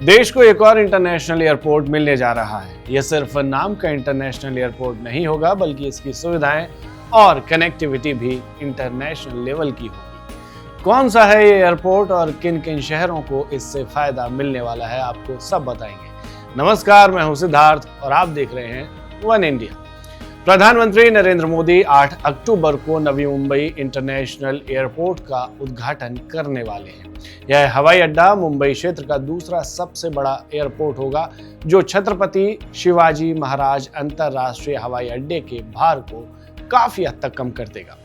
देश को एक और इंटरनेशनल एयरपोर्ट मिलने जा रहा है। यह सिर्फ नाम का इंटरनेशनल एयरपोर्ट नहीं होगा, बल्कि इसकी सुविधाएं और कनेक्टिविटी भी इंटरनेशनल लेवल की होगी। कौन सा है ये एयरपोर्ट और किन किन शहरों को इससे फायदा मिलने वाला है, आपको सब बताएंगे। नमस्कार, मैं हूं सिद्धार्थ और आप देख रहे हैं वन इंडिया। प्रधानमंत्री नरेंद्र मोदी 8 अक्टूबर को नवी मुंबई इंटरनेशनल एयरपोर्ट का उद्घाटन करने वाले हैं। यह हवाई अड्डा मुंबई क्षेत्र का दूसरा सबसे बड़ा एयरपोर्ट होगा, जो छत्रपति शिवाजी महाराज अंतरराष्ट्रीय हवाई अड्डे के भार को काफी हद तक कम कर देगा।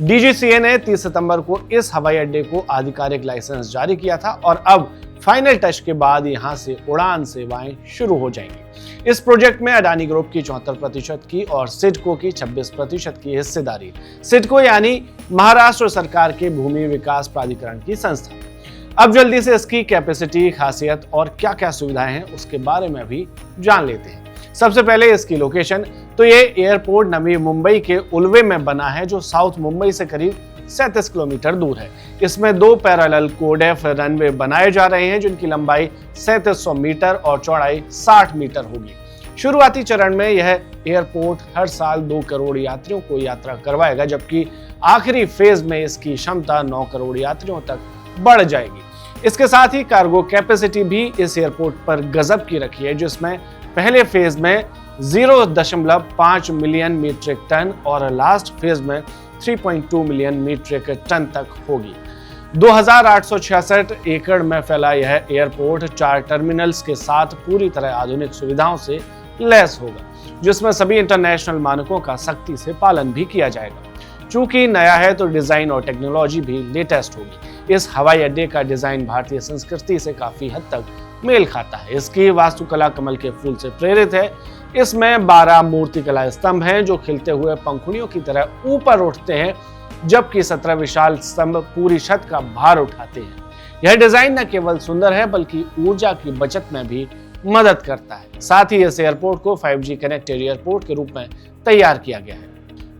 डीजीसीए ने 30 सितंबर को इस हवाई अड्डे को आधिकारिक लाइसेंस जारी किया था और अब फाइनल टच के बाद यहां से उड़ान सेवाएं शुरू हो जाएंगी। इस प्रोजेक्ट में अडानी ग्रुप की 74% की और सिडको की 26% की हिस्सेदारी। सिडको यानी महाराष्ट्र सरकार के भूमि विकास प्राधिकरण की संस्था। अब जल्दी से इसकी कैपेसिटी, खासियत और क्या क्या सुविधाएं हैं उसके बारे में भी जान लेते हैं। सबसे पहले इसकी लोकेशन। तो ये एयरपोर्ट नवी मुंबई के उल्वे में बना है, जो साउथ मुंबई से करीब 37 किलोमीटर दूर है। इसमें 2 पैरेलल कोडेफ रनवे बनाए जा रहे हैं, जिनकी लंबाई 3700 मीटर और चौड़ाई 60 मीटर होगी। शुरुआती चरण में यह एयरपोर्ट हर साल 2 करोड़ यात्रियों को यात्रा करवाएगा, जबकि आखिरी फेज में इसकी क्षमता 9 करोड़ यात्रियों तक बढ़ जाएगी। इसके साथ ही कार्गो कैपेसिटी भी इस एयरपोर्ट पर गजब की रखी है, जिसमें पहले फेज में 0.5 मिलियन मीट्रिक टन और लास्ट फेज में 3.2 मिलियन मीट्रिक टन तक होगी। 2866 एकड़ में फैला यह एयरपोर्ट 4 टर्मिनल्स के साथ पूरी तरह आधुनिक सुविधाओं से लैस होगा, जिसमें सभी इंटरनेशनल मानकों का सख्ती से पालन भी किया जाएगा। चूंकि नया है तो डिजाइन और टेक्नोलॉजी भी लेटेस्ट होगी। इस हवाई अड्डे का डिजाइन भारतीय संस्कृति से काफी हद तक मेल खाता है। इसकी वास्तुकला कमल के फूल से प्रेरित है। इसमें 12 मूर्तिकला स्तंभ हैं, जो खिलते हुए पंखुड़ियों की तरह ऊपर उठते हैं, जबकि 17 विशाल स्तंभ पूरी छत का भार उठाते हैं। यह डिजाइन न केवल सुंदर है, बल्कि ऊर्जा की बचत में भी मदद करता है। साथ ही इस एयरपोर्ट को 5G कनेक्टेड एयरपोर्ट के रूप में तैयार किया गया है।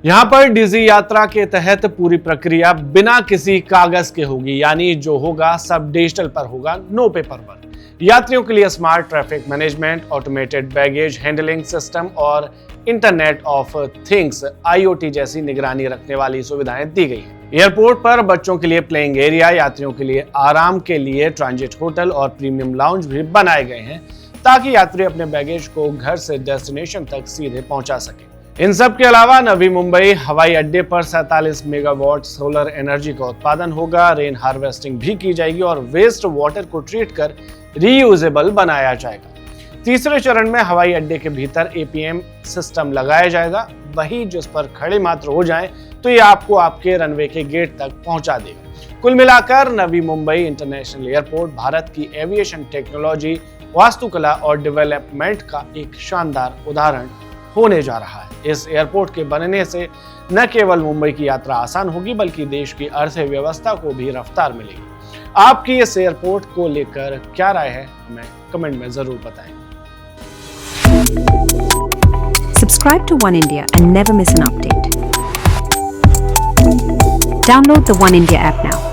यहाँ पर डीजी यात्रा के तहत पूरी प्रक्रिया बिना किसी कागज के होगी, यानी जो होगा सब डिजिटल पर होगा, नो पेपर वर्क। यात्रियों के लिए smart traffic management, automated baggage handling system और इंटरनेट ऑफ थिंग्स IoT जैसी निगरानी रखने वाली सुविधाएं दी गई हैं। एयरपोर्ट पर बच्चों के लिए प्लेइंग एरिया, यात्रियों के लिए आराम के लिए ट्रांजिट होटल और प्रीमियम लाउंज भी बनाए गए हैं, ताकि यात्री अपने बैगेज को घर से डेस्टिनेशन तक सीधे पहुंचा सके। इन सब के अलावा नवी मुंबई हवाई अड्डे पर 47 मेगावाट सोलर एनर्जी का उत्पादन होगा। रेन हार्वेस्टिंग भी की जाएगी और वेस्ट वाटर को ट्रीट कर रीयूजेबल बनाया जाएगा। तीसरे चरण में हवाई अड्डे के भीतर APM सिस्टम लगाया जाएगा। वही जिस पर खड़े मात्र हो जाएं तो ये आपको आपके रनवे के गेट तक पहुंचा देगा। कुल मिलाकर नवी मुंबई इंटरनेशनल एयरपोर्ट भारत की एविएशन टेक्नोलॉजी, वास्तुकला और डेवलपमेंट का एक शानदार उदाहरण होने जा रहा है। इस एयरपोर्ट के बनने से न केवल मुंबई की यात्रा आसान होगी, बल्कि देश की अर्थव्यवस्था को भी रफ्तार मिलेगी। आपकी इस एयरपोर्ट को लेकर क्या राय है, हमें कमेंट में जरूर बताएं। Subscribe to One India and never miss an update. Download the One India app now.